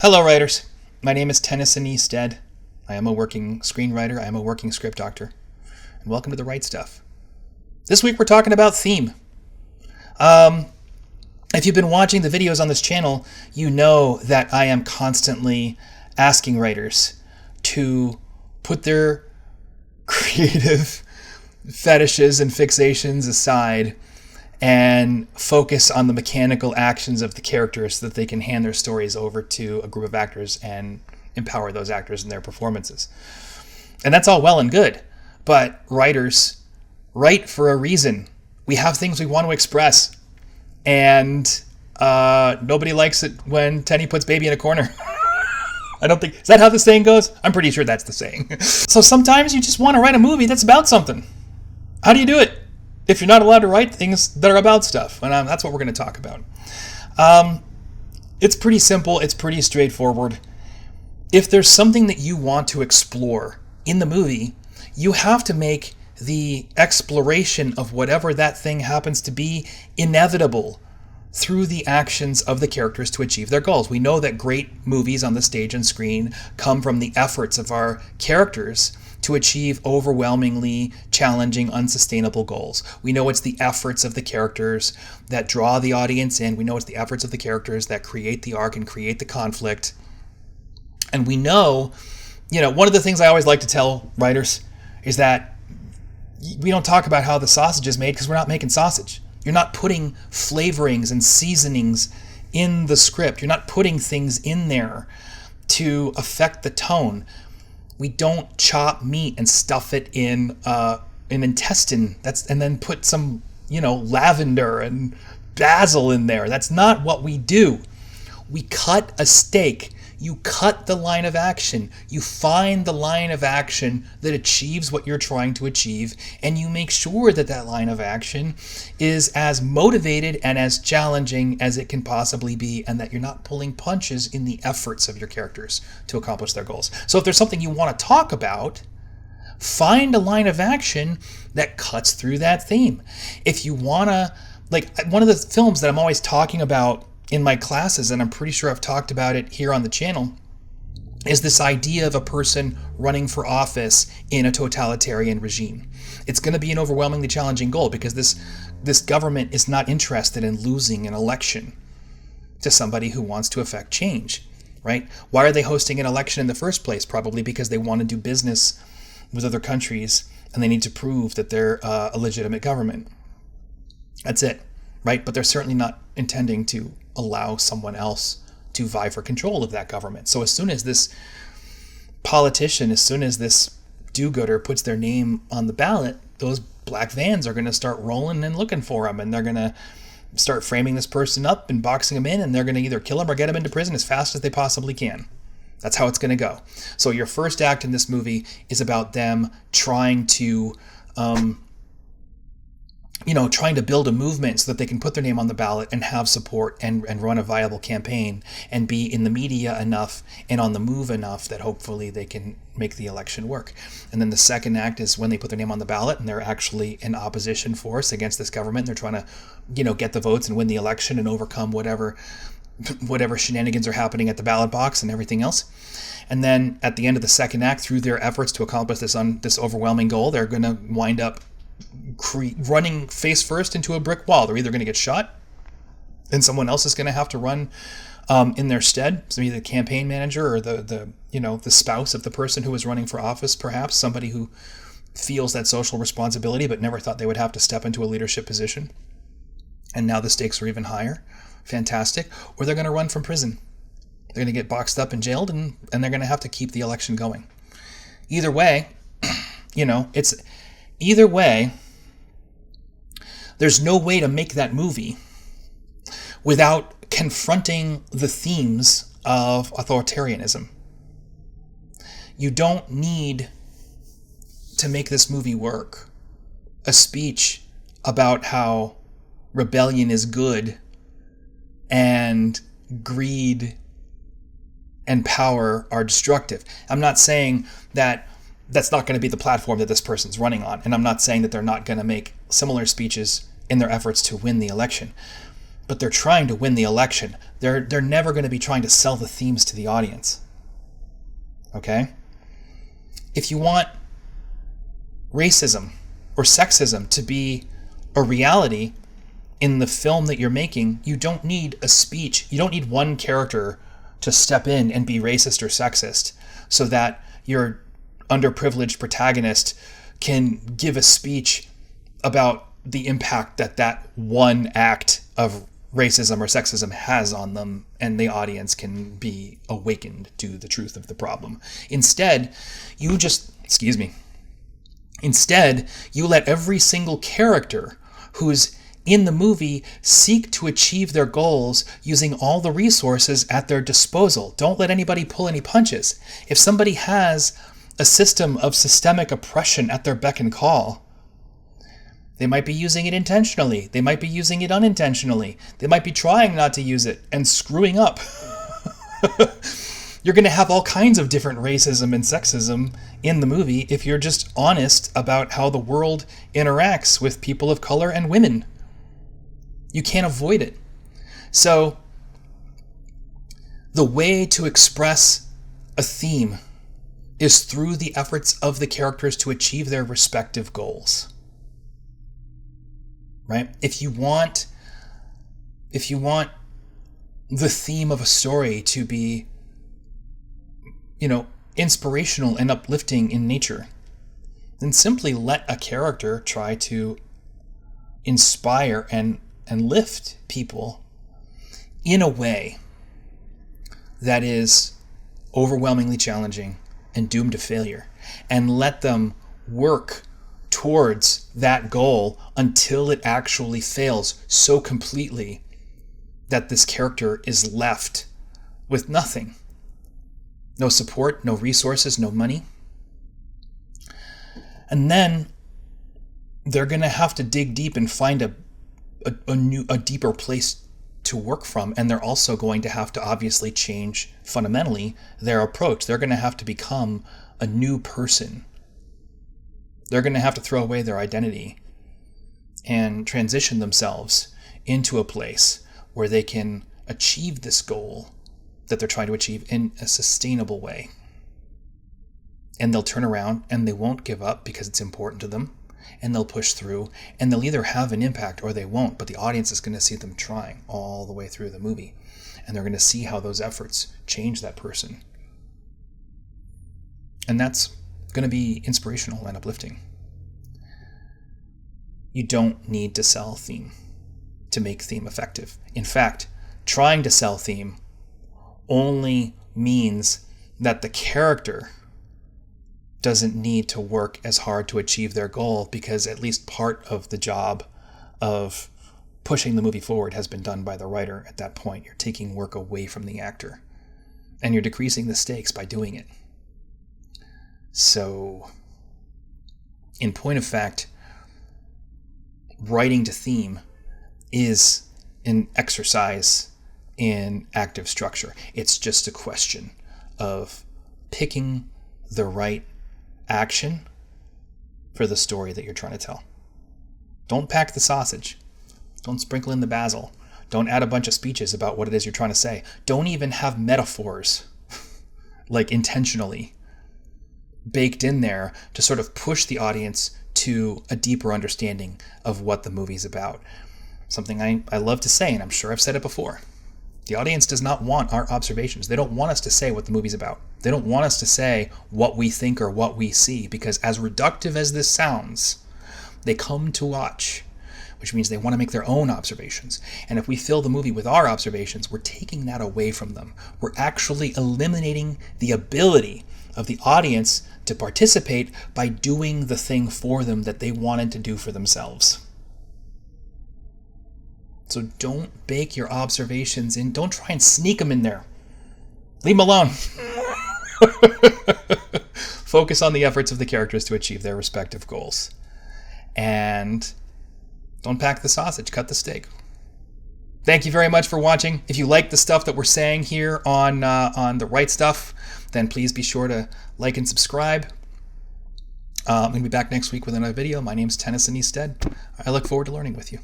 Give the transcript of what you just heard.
Hello, writers. My name is Tennyson E. Stead. I am a working screenwriter. I am a working script doctor. And welcome to The Right Stuff. This week we're talking about theme. If you've been watching the videos on this channel, you know that I am constantly asking writers to put their creative fetishes and fixations aside and focus on the mechanical actions of the characters so that they can hand their stories over to a group of actors and empower those actors in their performances. And that's all well and good, but writers write for a reason. We have things we want to express, and nobody likes it when Tenny puts baby in a corner. I don't think, is that how the saying goes? I'm pretty sure that's the saying. So sometimes you just want to write a movie that's about something. How do you do it if you're not allowed to write things that are about stuff? And that's what we're going to talk about. It's pretty simple. It's pretty straightforward. If there's something that you want to explore in the movie, you have to make the exploration of whatever that thing happens to be inevitable through the actions of the characters to achieve their goals. We know that great movies on the stage and screen come from the efforts of our characters to achieve overwhelmingly challenging, unsustainable goals. We know it's the efforts of the characters that draw the audience in. We know it's the efforts of the characters that create the arc and create the conflict. And we know, one of the things I always like to tell writers is that we don't talk about how the sausage is made because we're not making sausage. You're not putting flavorings and seasonings in the script. You're not putting things in there to affect the tone. We don't chop meat and stuff it in an intestine and then put some, lavender and basil in there. That's not what we do. We cut a steak. You cut the line of action. You find the line of action that achieves what you're trying to achieve, and you make sure that that line of action is as motivated and as challenging as it can possibly be, and that you're not pulling punches in the efforts of your characters to accomplish their goals. So if there's something you want to talk about, find a line of action that cuts through that theme. If you want to, one of the films that I'm always talking about in my classes, and I'm pretty sure I've talked about it here on the channel, is this idea of a person running for office in a totalitarian regime. It's going to be an overwhelmingly challenging goal because this government is not interested in losing an election to somebody who wants to affect change, right? Why are they hosting an election in the first place? Probably because they want to do business with other countries and they need to prove that they're a legitimate government. That's it, right? But they're certainly not intending to allow someone else to vie for control of that government. So as soon as this politician, as soon as this do-gooder puts their name on the ballot, those black vans are going to start rolling and looking for him, and they're going to start framing this person up and boxing him in, and they're going to either kill him or get him into prison as fast as they possibly can. That's how it's going to go. So your first act in this movie is about them trying to trying to build a movement so that they can put their name on the ballot and have support and run a viable campaign and be in the media enough and on the move enough that hopefully they can make the election work. And then the second act is when they put their name on the ballot and they're actually an opposition force against this government. They're trying to, get the votes and win the election and overcome whatever shenanigans are happening at the ballot box and everything else. And then at the end of the second act, through their efforts to accomplish this overwhelming goal, they're going to wind up running face first into a brick wall. They're either going to get shot and someone else is going to have to run in their stead. So either the campaign manager or the spouse of the person who was running for office, perhaps somebody who feels that social responsibility but never thought they would have to step into a leadership position. And now the stakes are even higher. Fantastic. Or they're going to run from prison. They're going to get boxed up and jailed, and they're going to have to keep the election going. Either way, there's no way to make that movie without confronting the themes of authoritarianism. You don't need to make this movie work a speech about how rebellion is good and greed and power are destructive. I'm not saying that that's not going to be the platform that this person's running on. And I'm not saying that they're not going to make similar speeches in their efforts to win the election. but they're trying to win the election. They're never going to be trying to sell the themes to the audience. Okay? If you want racism or sexism to be a reality in the film that you're making, you don't need a speech. You don't need one character to step in and be racist or sexist so that your underprivileged protagonist can give a speech about the impact that one act of racism or sexism has on them, and the audience can be awakened to the truth of the problem. Instead, you let every single character who's in the movie seek to achieve their goals using all the resources at their disposal. Don't let anybody pull any punches. If somebody has a system of systemic oppression at their beck and call, they might be using it intentionally. They might be using it unintentionally. They might be trying not to use it and screwing up. You're going to have all kinds of different racism and sexism in the movie if you're just honest about how the world interacts with people of color and women. You can't avoid it. So, the way to express a theme is through the efforts of the characters to achieve their respective goals. Right? If you want the theme of a story to be, inspirational and uplifting in nature, then simply let a character try to inspire and lift people in a way that is overwhelmingly challenging and doomed to failure, and let them work towards that goal until it actually fails so completely that this character is left with nothing. No support, no resources, no money. And then they're going to have to dig deep and find a deeper place to work from, and they're also going to have to obviously change fundamentally their approach. They're going to have to become a new person. They're going to have to throw away their identity and transition themselves into a place where they can achieve this goal that they're trying to achieve in a sustainable way. And they'll turn around and they won't give up because it's important to them, and they'll push through, and they'll either have an impact or they won't, but the audience is going to see them trying all the way through the movie, and they're going to see how those efforts change that person. And that's going to be inspirational and uplifting. You don't need to sell theme to make theme effective. In fact, trying to sell theme only means that the character doesn't need to work as hard to achieve their goal, because at least part of the job of pushing the movie forward has been done by the writer at that point. You're taking work away from the actor, and you're decreasing the stakes by doing it. So, in point of fact, writing to theme is an exercise in active structure. It's just a question of picking the right action for the story that you're trying to tell. Don't pack the sausage. Don't sprinkle in the basil. Don't add a bunch of speeches about what it is you're trying to say. Don't even have metaphors like intentionally baked in there to sort of push the audience to a deeper understanding of what the movie's about. Something I love to say, and I'm sure I've said it before. The audience does not want our observations. They don't want us to say what the movie's about. They don't want us to say what we think or what we see, because as reductive as this sounds, they come to watch, which means they want to make their own observations. And if we fill the movie with our observations, we're taking that away from them. We're actually eliminating the ability of the audience to participate by doing the thing for them that they wanted to do for themselves. So don't bake your observations in. Don't try and sneak them in there. Leave them alone. Focus on the efforts of the characters to achieve their respective goals. And don't pack the sausage, cut the steak. Thank you very much for watching. If you like the stuff that we're saying here on The Right Stuff, then please be sure to like and subscribe. I'm going to be back next week with another video. My name's Tennyson E. Stead. I look forward to learning with you.